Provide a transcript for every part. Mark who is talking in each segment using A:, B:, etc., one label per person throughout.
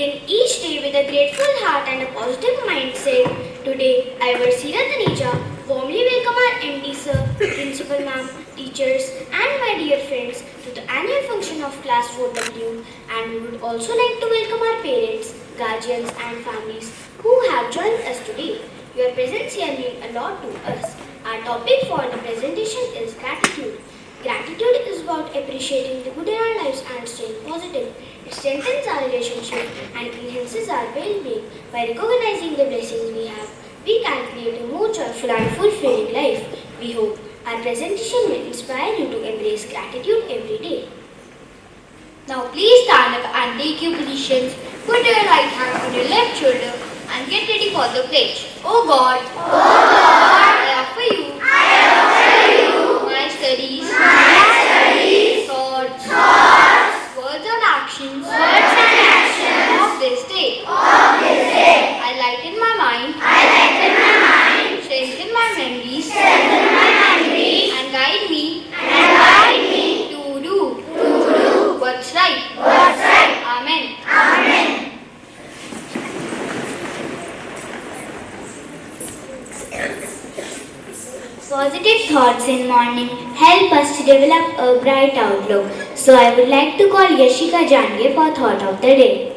A: begin each day with a grateful heart and a positive mindset. Today, I, Varsira Taneja, warmly welcome our MD sir, principal ma'am, teachers, and my dear friends to the annual function of Class 4W. And we would also like to welcome our parents, guardians, and families who have joined us today. Your presence here means a lot to us. Our topic for the presentation is gratitude. Gratitude is about appreciating the good in our lives and staying positive. It strengthens our relationship and enhances our well-being. By recognizing the blessings we have, we can create a more joyful and fulfilling life. We hope our presentation will inspire you to embrace gratitude every day.
B: Now please stand up and take your positions. Put your right hand on your left shoulder and get ready for the pledge. Oh God, I offer you my studies, thoughts, words and actions of this day. I lighten my mind, strengthen my memories, and guide me to do what's right. Amen.
A: Positive thoughts in morning help us to develop a bright outlook. So I would like to call Yashika Jande for thought of the day.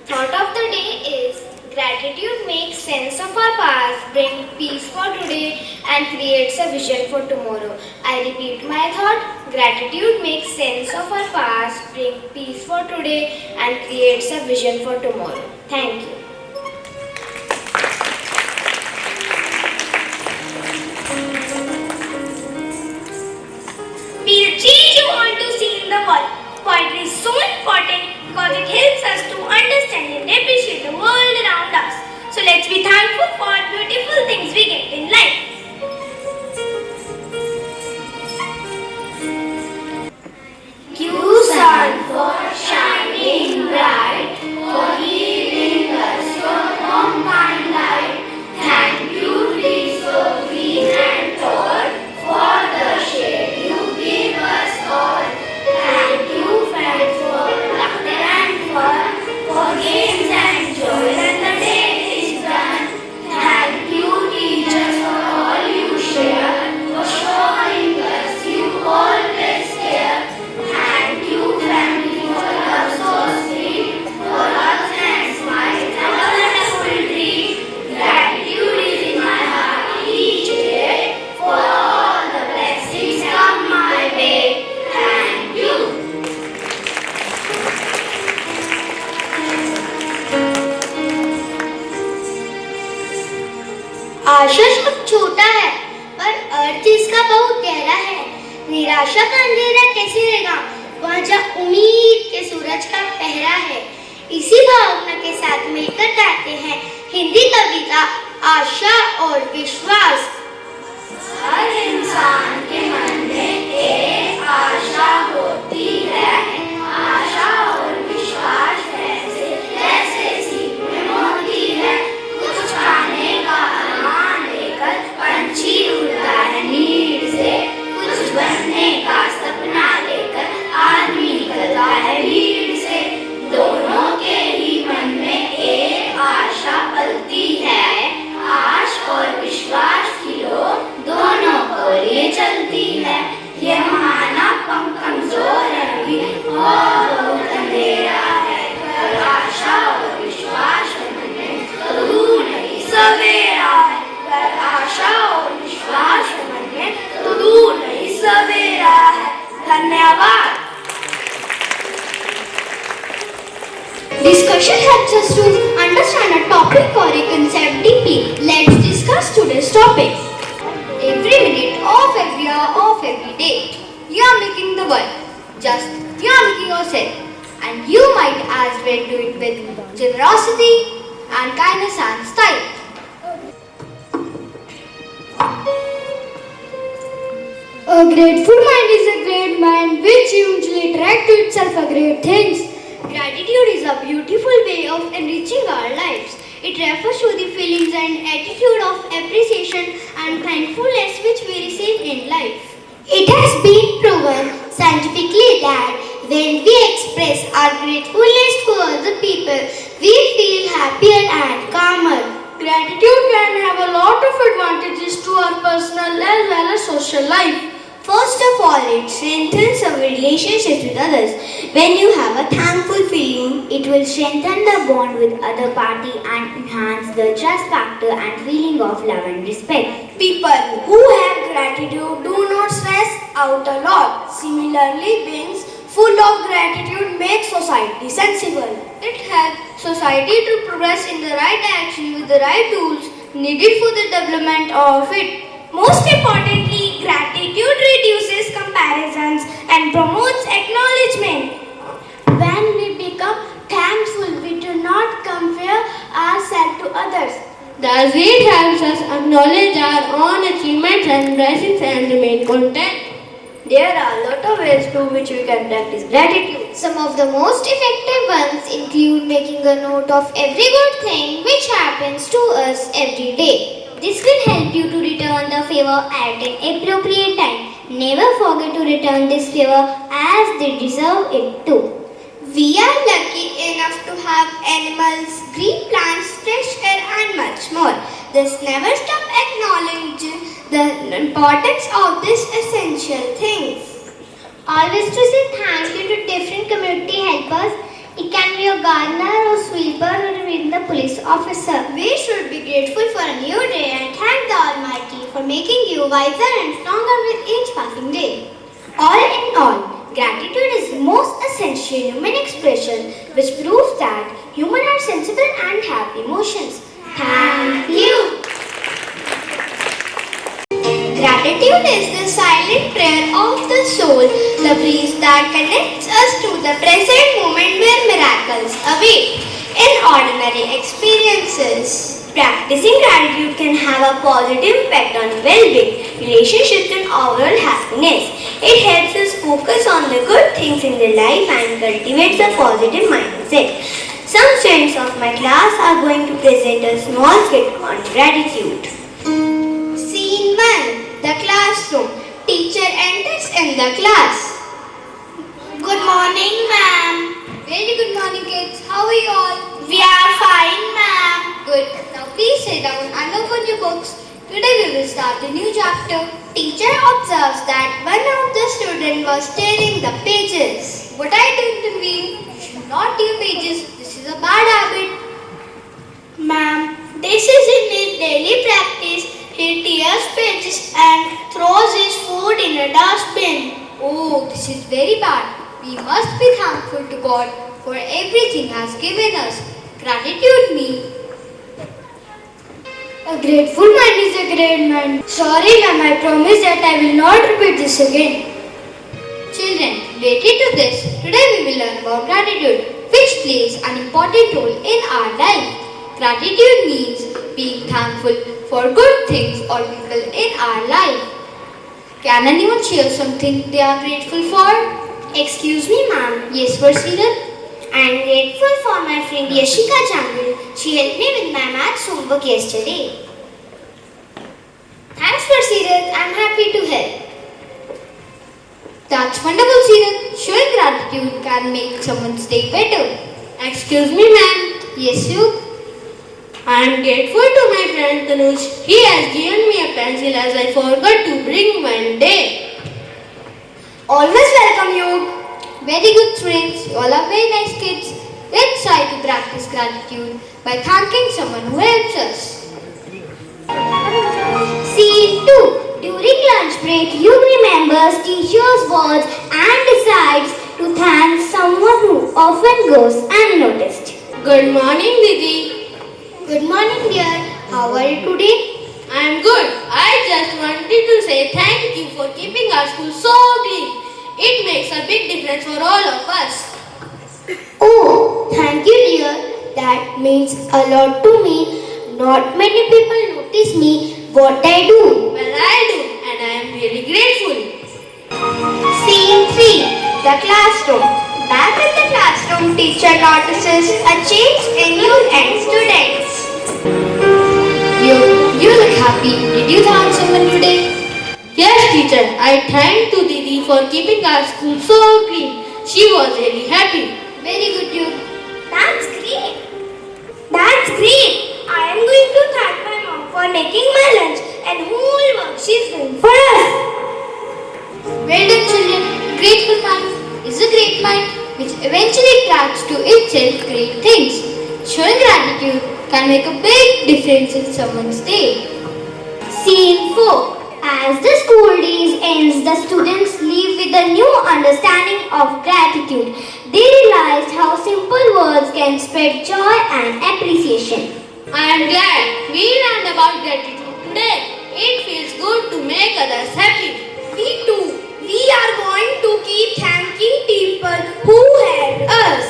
A: Thought of the day is gratitude makes sense of our past, brings peace for today and creates a vision for tomorrow. I repeat my thought. Gratitude makes sense of our past, brings peace for today and creates a vision for tomorrow. Thank you. Be the change you want to see in the world. Poetry is so important because it helps us to understand and appreciate the world around us. So let's be thankful for beautiful things we get in life. You sun for shining bright, for giving us your warm kind light. Thank you, trees so green and tall, for the shade you give us all. Thank you, friends, for laughter and fun, for games and joy when the day is done. Thank you, teachers, for all you share, for showing us you always care. Thank you, family, for love so sweet, for hugs and smiles and a wonderful treat. Gratitude is in my heart each day, for all the blessings come my way. Thank you. आशा शब्द छोटा है पर अर्थ इसका बहुत गहरा है। निराशा का अंधेरा कैसे रहेगा वहाँ जहाँ उम्मीद के सूरज का पहरा है। इसी भावना के साथ मिलकर गाते हैं हिंदी कविता आशा और विश्वास। हर इंसान के मन में एक आशा होती है, आशा और विश्वास जैसे जैसे सीप में मोती है। कुछ पाने का अरमान लेकर पंछी उड़ता है नीड से, कुछ बनने का सपना लेकर आदमी निकलता है भीड़ से। दोनों के ही मन में एक आशा पलती है, आश और विश्वास की लो दोनों को लिए चलती है। ये महानापम कमजोर है अभी और बहुत अंधेरा है, पर आशा और विश्वास मन में तो दूर नहीं सवेरा है। पर आशा और विश्वास मन में तो दूर नहीं सवेरा है। धन्यवाद। Discussion helps us to understand a topic or a concept deeply. Let's discuss today's topic. Every minute of every hour of every day, you are making the world. Just you are making yourself. And you might as well do it with generosity and kindness and style. A grateful mind is a great mind which usually attracts to itself a great things. Gratitude is a beautiful way of enriching our lives. It refers to the feelings and attitude of appreciation and thankfulness which we receive in life. It has been proven scientifically that when we express our gratefulness to other people, we feel happier and calmer.
B: Gratitude can have a lot of advantages to our personal as well as social life.
A: First of all, it strengthens our relationships with others. When you have a thankful feeling, it will strengthen the bond with other party and enhance the trust factor and feeling of love and respect.
B: People who have gratitude do not stress out a lot. Similarly, beings full of gratitude make society sensible. It helps society to progress in the right direction with the right tools needed for the development of it.
A: Most importantly, gratitude reduces comparisons and promotes acknowledgement.
B: When we become thankful, we do not compare ourselves to others. Thus, it helps us acknowledge our own achievements and blessings and remain content. There are a lot of ways through which we can practice gratitude.
A: Some of the most effective ones include making a note of every good thing which happens to us every day. This will help you to return the favor at an appropriate time. Never forget to return this favor as they deserve it too. We are lucky enough to have animals, green plants, fresh air and much more. This never stop acknowledging the importance of these essential things. Always to say thank you to different community helpers. It can be a gardener or sweeper or even the police officer. We should be grateful for a new day and thank the Almighty for making you wiser and stronger with each passing day. All in all, gratitude is the most essential human expression which proves that humans are sensible and have emotions. Thank you. Gratitude is the silent prayer of the soul, the breeze that connects us to the present moment where miracles await. In ordinary experiences, practicing gratitude can have a positive impact on well-being, relationships and overall happiness. It helps us focus on the good things in the life and cultivates a positive mindset. Some students of my class are going to present a small skit on gratitude. Scene 1. The classroom. Teacher enters in the class. Good morning, ma'am.
B: Very good morning, kids. How are you all?
A: We are fine, ma'am.
B: Good. Now please sit down and open your books. Today we will start a new chapter.
A: Teacher observes that one of the students was tearing the pages.
B: What I do intervene. You should not tear pages. This is a bad habit.
A: Ma'am, this is in his daily practice. He tears pages and throws his food in a dustbin.
B: Oh, this is very bad. We must be thankful to God for everything He has given us. Gratitude means
A: a grateful man is a great man. Sorry, ma'am, I promise that I will not repeat this again.
B: children. Related to this, today we will learn about gratitude, which plays an important role in our life. Gratitude means being thankful for good things or people in our life. Can anyone share something they are grateful for?
A: Excuse me, ma'am.
B: Yes, Varsidat?
A: I am grateful for my friend Yashika Jangal. She helped me with my maths homework yesterday. Thanks, Varsidat. I am happy to help.
B: That's wonderful, Sirat. Showing gratitude can make someone's day better.
C: Excuse me, ma'am.
B: Yes, you?
C: I am grateful to my friend Tanuj. He has given me a pencil as I forgot to bring one day.
B: Always welcome, you. Very good, friends. You all are very nice kids. Let's try to practice gratitude by thanking someone who helps us.
A: Scene 2. During lunch break, you remembers teacher's words and decides to thank someone who often goes unnoticed.
C: Good morning, Didi.
A: Good morning, dear. How are you today?
C: I am good. I just wanted to say thank you for keeping our school so clean. It makes a big difference for all of us.
A: Oh, thank you, dear. That means a lot to me. Not many people notice me what I do.
C: Well, I do, and I am really grateful.
A: Scene 3. The classroom. Back in the classroom, teacher notices a change in you and students.
B: You look happy. Did you thank someone today?
C: Yes, teacher. I thank to Didi for keeping our school so clean. She was really happy.
B: Very good, you.
A: That's great. That's great. I am going to thank my mom for making my lunch and whole work she's doing for us.
B: Well done, children. A grateful mind is a great mind which eventually attracts to itself great things. Showing gratitude can make a big difference in someone's day.
A: Scene 4. As the school days ends, the students leave with a new understanding of gratitude. They realized how simple words can spread joy and appreciation.
C: I am glad we learned about gratitude today. It feels good to make others happy.
A: We too. We are going to keep thanking people who helped us.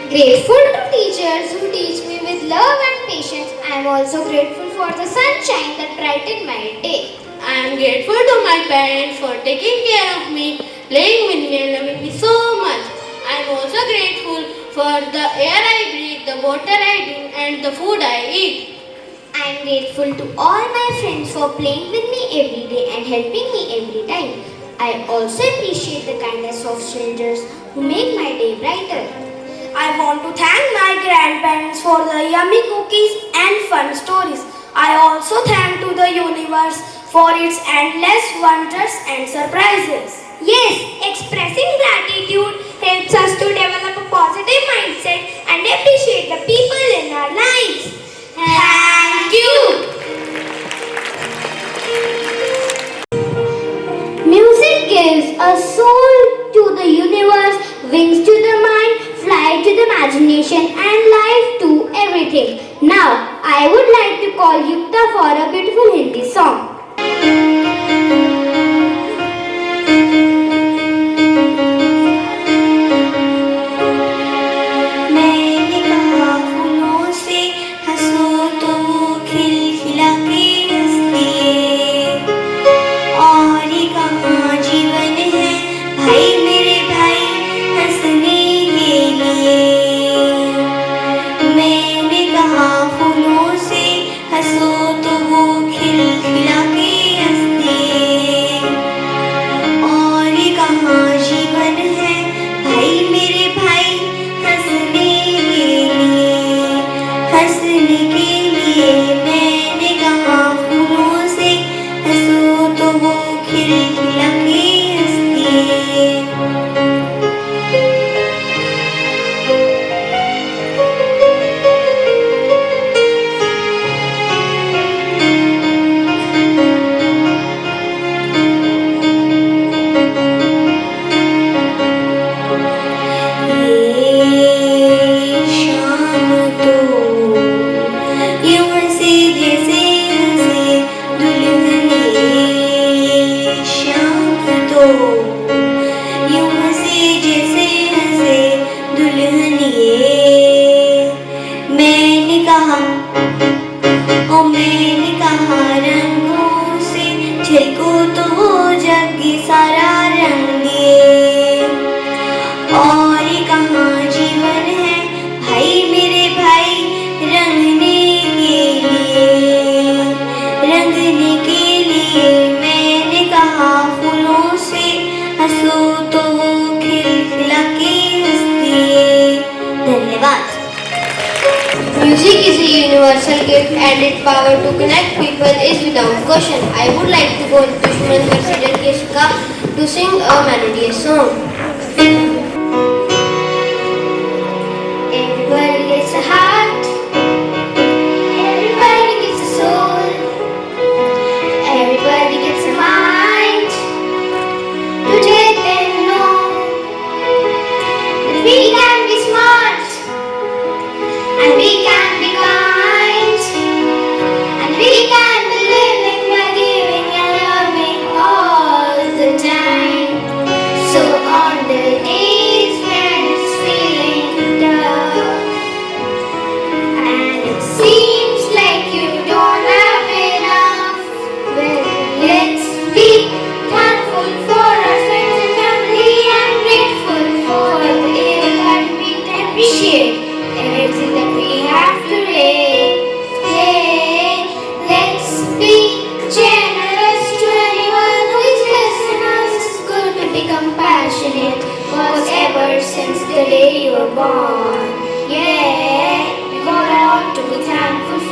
B: Grateful to teachers who teach me with love and patience. I am also grateful for the sunshine that brightened my day.
C: I am grateful to my parents for taking care of me, playing with me and loving me so much. I am also grateful for the air I breathe, the water I drink and the food I eat.
A: I am grateful to all my friends for playing with me every day and helping me every time. I also appreciate the kindness of strangers who make my day brighter. I want to thank my grandparents for the yummy cookies and fun stories. I also thank to the universe for its endless wonders and surprises. Yes, expressing gratitude helps us to develop a positive mindset and appreciate the people in our lives. Thank you. Music gives a soul to the universe, wings to the mind, fly to the imagination and life to everything. Now, I would like to call Yukta for a beautiful Hindi song. मैंने कहा फूलों से हंसो तो वो खिलखिला के हंसते और ये कहाँ जीवन है भाई मेरे भाई हंसने के लिए मैंने कहा फूलों से हंसो तो वो खिलखिला के हंसते और ये कहाँ जीवन है भाई मेरे भाई हंसने के लिए मैंने कहा फूलों से हंसो तो वो खिलखिला के हंसते Music is a universal gift and its power to connect people is without question. I would like to call Dushman President Keshika to sing a melodious song. Everybody gets a heart, everybody gets a soul, everybody gets a mind to take and know that we can be smart. And we can be kind, and we can be living by giving and loving all the time. So on the day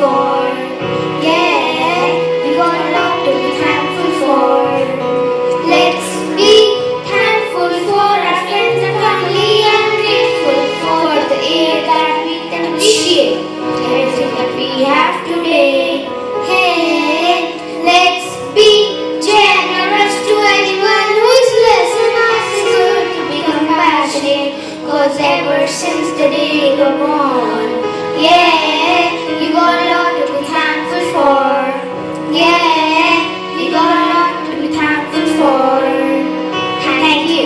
A: for. Yeah, we got a lot to be thankful for. Let's be thankful for our friends and family and grateful for the air that we can appreciate. Everything that we have today. Hey, let's be generous to anyone who is less than us. It's good to be compassionate, 'cause ever since the day you were born, yeah, you got a lot to be thankful for. Yeah, you got a lot to be thankful for. Thank you.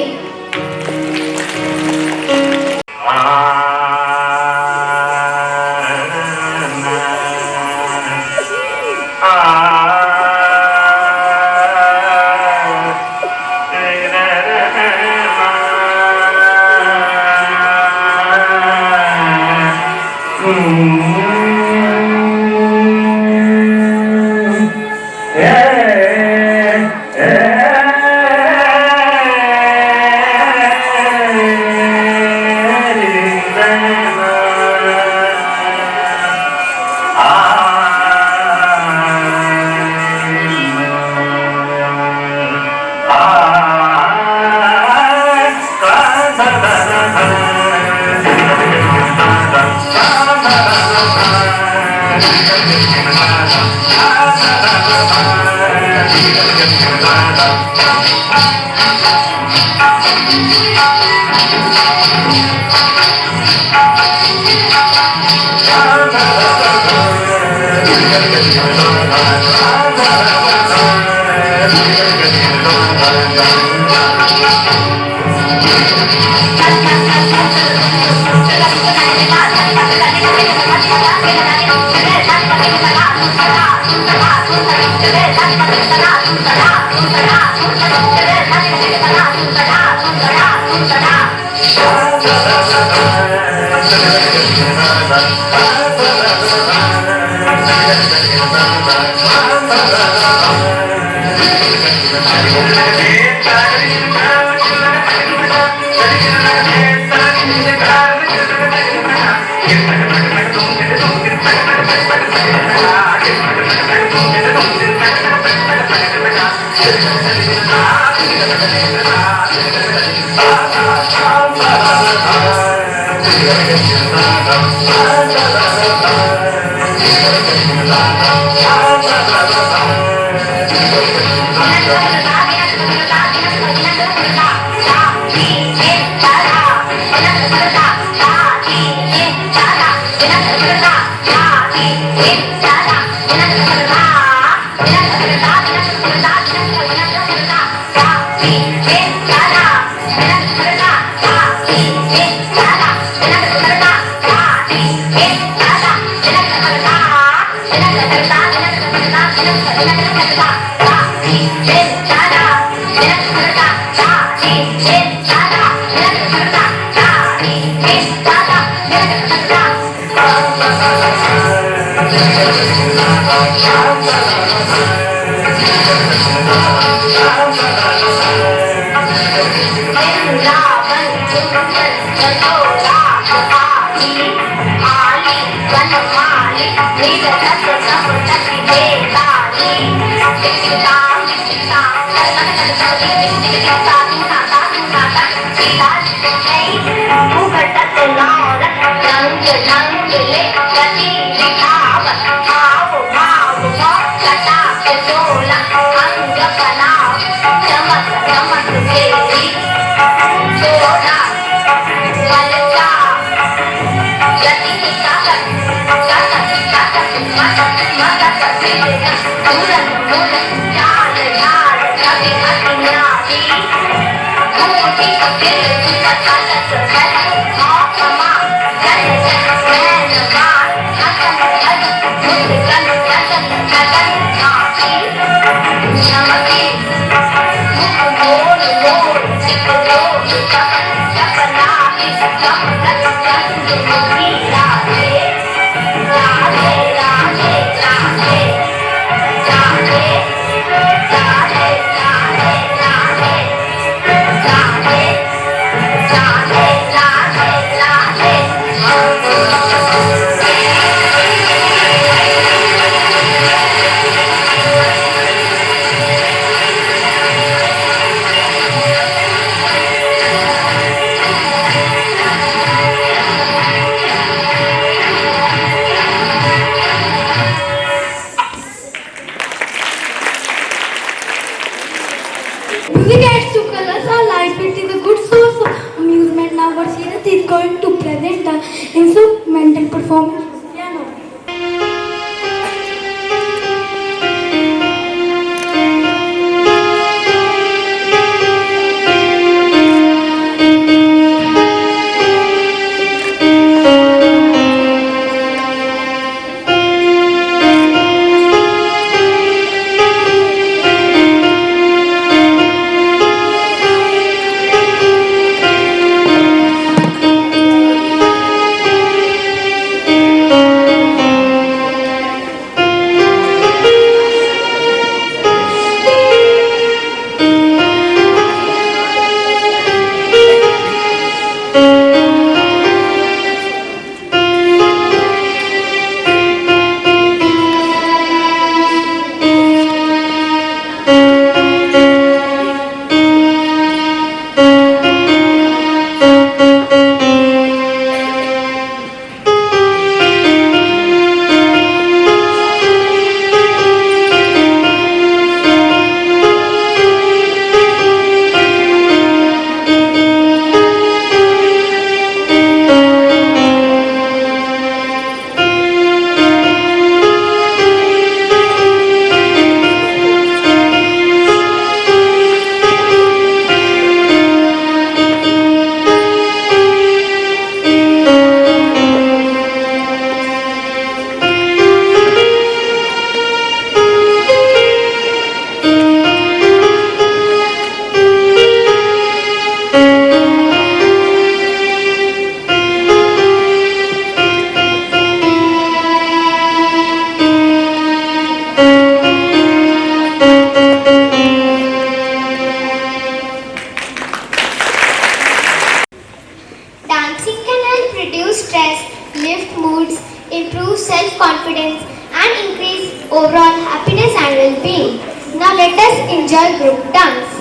A: improve self-confidence, and increase overall happiness and well-being. Now let us enjoy group dance.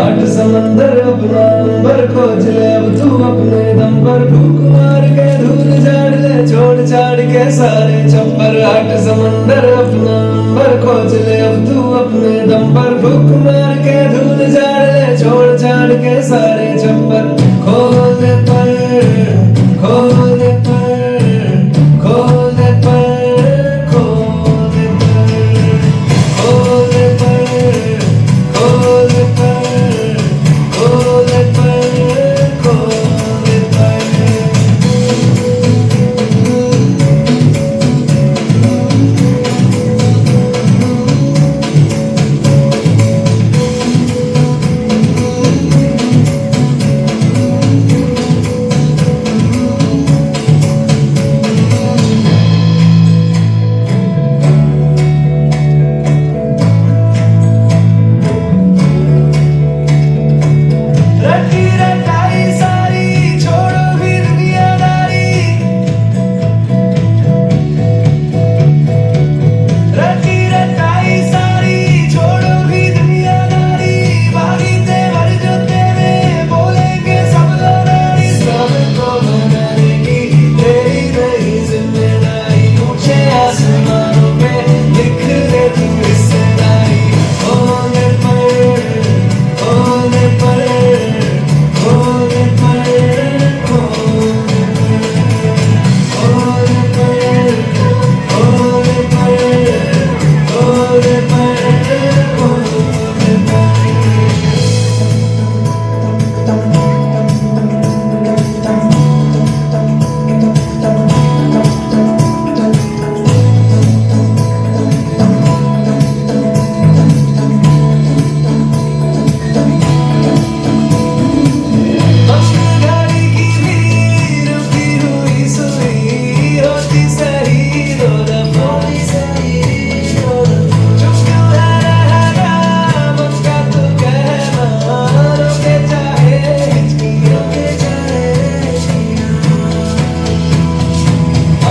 D: आठ समंदर अपना अंबर खोज ले अब तू अपने दम पर फूक मार के धूल झाड़ ले छोड़ छाड़ के सारे चंपर आठ समंदर अपना अंबर खोज ले अब तू अपने दम पर फूक मार के धूल झाड़ ले छोड़ छाड़ के सारे चंपर खोल पर खोल पर खोल पर खोल पर खोल पर खोल पर रटी रटाई सारी छोड़ो भी दुनियादारी रटी रटाई सारी छोड़ो भी दुनियादारी बागी तेवर जो तेरे बोलेंगे सब लड़ाई सबको मनाने की तेरी नई जिम्मेदारी ऊंचे आसमानों पे लिख दे तू हिस्सेदारी होने पर होने पर होने पर होने पर होने पर होने पर होने घड़ी की भी रुकी हुई सुई होती सही दो दफा चुप क्यों है रहना मुझका तू कहना रोके चाहे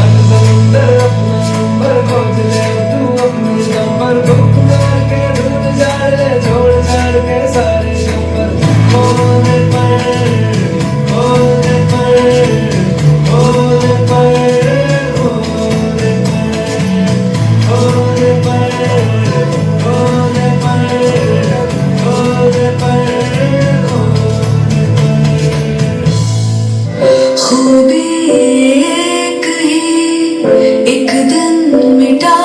D: आज समुंदर अपना नंबर खोज ले तू अपनी नंबर भूख मार के ढूंढ झाड़ ले छोड़ छाड़ के सारे नंबर होने पर होने पर होने पर होने पर होने पर होने पर
E: खूबी एक ही एक दिन मिटा